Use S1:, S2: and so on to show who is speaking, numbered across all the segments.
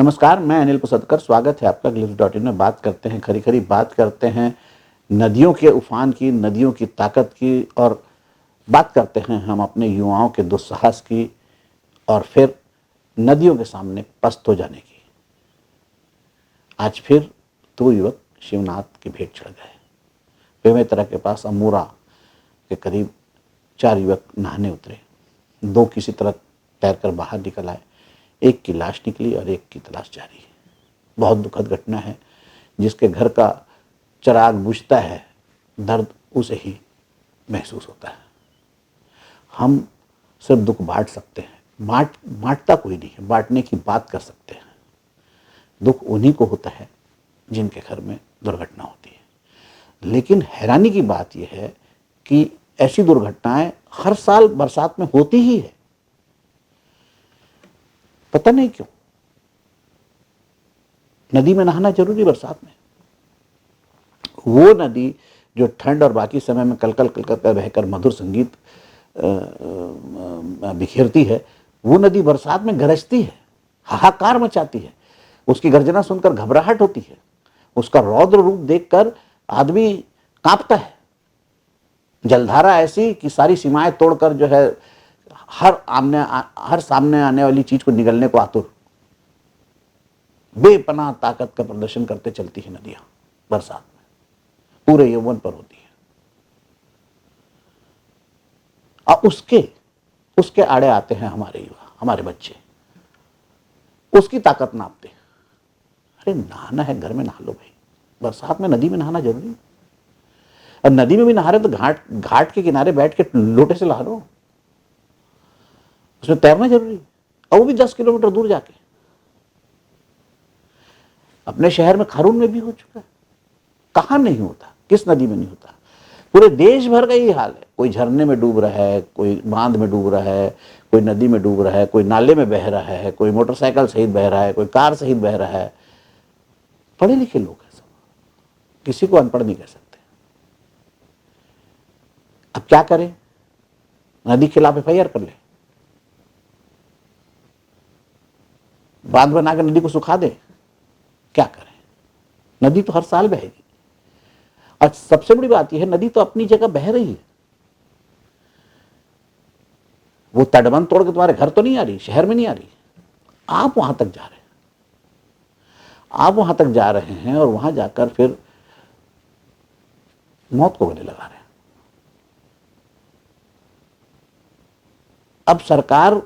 S1: नमस्कार, मैं अनिल पुसदकर। स्वागत है आपका glimpse.in में। बात करते हैं खरी खरी, बात करते हैं नदियों के उफान की, नदियों की ताकत की, और बात करते हैं हम अपने युवाओं के दुस्साहस की और फिर नदियों के सामने पस्त हो जाने की। आज फिर दो युवक शिवनाथ की भेंट चढ़ गए। बेमेतरा के पास अमूरा के करीब 4 युवक नहाने उतरे। 2 किसी तरह तैरकर बाहर निकल आए। एक की लाश निकली और एक की तलाश जारी है। बहुत दुखद घटना है। जिसके घर का चिराग बुझता है, दर्द उसे ही महसूस होता है। हम सिर्फ दुख बांट सकते हैं, बांटता कोई नहीं है, बांटने की बात कर सकते हैं। दुख उन्हीं को होता है जिनके घर में दुर्घटना होती है। लेकिन हैरानी की बात यह है कि ऐसी दुर्घटनाएं हर साल बरसात में होती ही है। पता नहीं क्यों। नदी में नहाना जरूरी बरसात में। वो नदी जो ठंड और बाकी समय में कलकल कलकल कर बहकर मधुर संगीत बिखेरती है, वो नदी बरसात में गरजती है, हाहाकार मचाती है। उसकी गर्जना सुनकर घबराहट होती है। उसका रौद्र रूप देखकर आदमी कांपता है। जलधारा ऐसी कि सारी सीमाएं तोड़कर जो है हर सामने आने वाली चीज को निगलने को आतुर, बेपनाह ताकत का प्रदर्शन करते चलती है नदियां बरसात में। पूरे यौवन पर होती है। और उसके आड़े आते हैं हमारे युवा, हमारे बच्चे। उसकी ताकत नापते। अरे नहाना है, घर में नहा लो भाई। बरसात में नदी में नहाना जरूरी है। और नदी में भी नहा रहे तो घाट के किनारे बैठ के लोटे से नहा लो। उसमें तैरना जरूरी है, और वो भी 10 किलोमीटर दूर जाके। अपने शहर में खारून में भी हो चुका है। कहां नहीं होता, किस नदी में नहीं होता। पूरे देश भर का यही हाल है। कोई झरने में डूब रहा है, कोई बांध में डूब रहा है, कोई नदी में डूब रहा है, कोई नाले में बह रहा है, कोई मोटरसाइकिल सहित बह रहा है, कोई कार सहित बह रहा है। पढ़े लिखे लोग हैं सब, किसी को अनपढ़ नहीं कह सकते। अब क्या करें? नदी के खिलाफ FIR कर ले, बांध बनाकर नदी को सुखा दे। क्या करें? नदी तो हर साल बहेगी। और सबसे बड़ी बात यह है, नदी तो अपनी जगह बह रही है। वो तटबंध तोड़ के तुम्हारे घर तो नहीं आ रही, शहर में नहीं आ रही। आप वहां तक जा रहे हैं। आप वहां तक जा रहे हैं और वहां जाकर फिर मौत को गले लगा रहे हैं। अब सरकार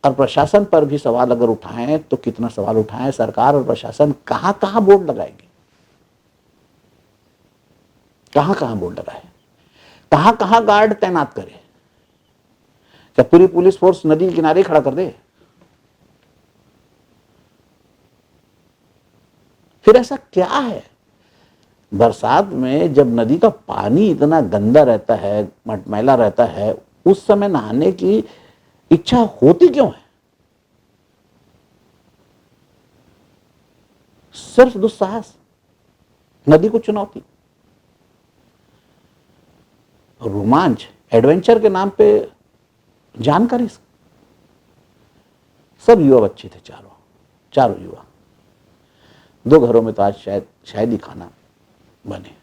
S1: और प्रशासन पर भी सवाल अगर उठाएं तो कितना सवाल उठाएं। सरकार और प्रशासन कहां कहां बोर्ड लगाएगी, कहां कहां बोर्ड लगाए, कहां कहां गार्ड तैनात करे। क्या पूरी पुलिस फोर्स नदी के किनारे खड़ा कर दे? फिर ऐसा क्या है? बरसात में जब नदी का पानी इतना गंदा रहता है, मटमैला रहता है, उस समय नहाने की इच्छा होती क्यों है? सिर्फ दुस्साहस, नदी को चुनौती, रोमांच, एडवेंचर के नाम पे जानकारी। सब युवा बच्चे थे, चारों युवा। 2 घरों में तो आज शायद ही खाना बने।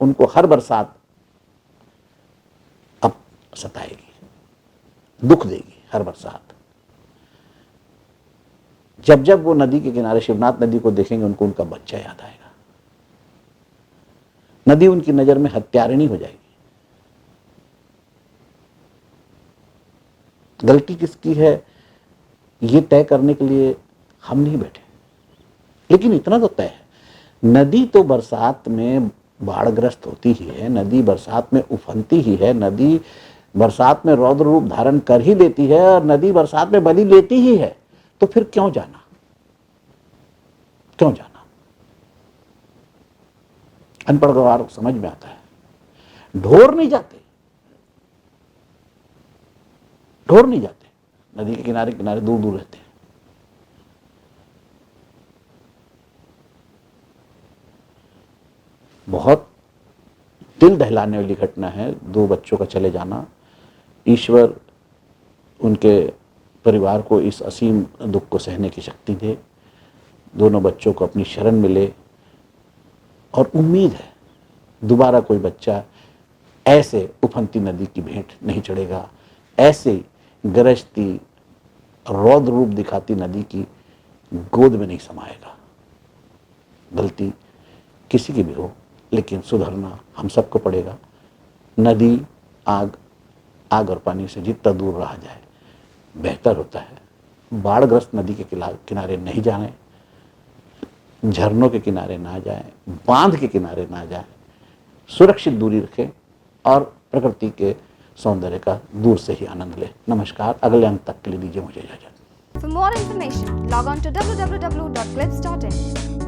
S1: उनको हर बरसात अब सताएगी, दुख देगी हर बरसात। जब जब वो नदी के किनारे शिवनाथ नदी को देखेंगे, उनको उनका बच्चा याद आएगा। नदी उनकी नजर में हत्यारिणी हो जाएगी। गलती किसकी है ये तय करने के लिए हम नहीं बैठे। लेकिन इतना तो तय है, नदी तो बरसात में बाढ़ग्रस्त होती ही है, नदी बरसात में उफनती ही है, नदी बरसात में रौद्र रूप धारण कर ही लेती है, और नदी बरसात में बलि लेती ही है। तो फिर क्यों जाना? क्यों जाना? अनपढ़ गवार समझ में आता है। ढोर नहीं जाते, ढोर नहीं जाते। नदी के किनारे किनारे दूर दूर रहते हैं। बहुत दिल दहलाने वाली घटना है 2 बच्चों का चले जाना। ईश्वर उनके परिवार को इस असीम दुख को सहने की शक्ति दे, दोनों बच्चों को अपनी शरण मिले और उम्मीद है दोबारा कोई बच्चा ऐसे उफनती नदी की भेंट नहीं चढ़ेगा, ऐसे गरजती रौद्र रूप दिखाती नदी की गोद में नहीं समाएगा। गलती किसी की भी हो, लेकिन सुधरना हम सबको पड़ेगा। नदी आग और पानी से जितना दूर रहा जाए बेहतर होता है। बाढ़ग्रस्त नदी के किनारे नहीं जाएं, झरनों के किनारे ना जाएं, बांध के किनारे ना जाएं, सुरक्षित दूरी रखें और प्रकृति के सौंदर्य का दूर से ही आनंद लें। नमस्कार, अगले अंक तक के लिए दीजिए मुझे इजाजत।
S2: For more information, log on to www.clips.in.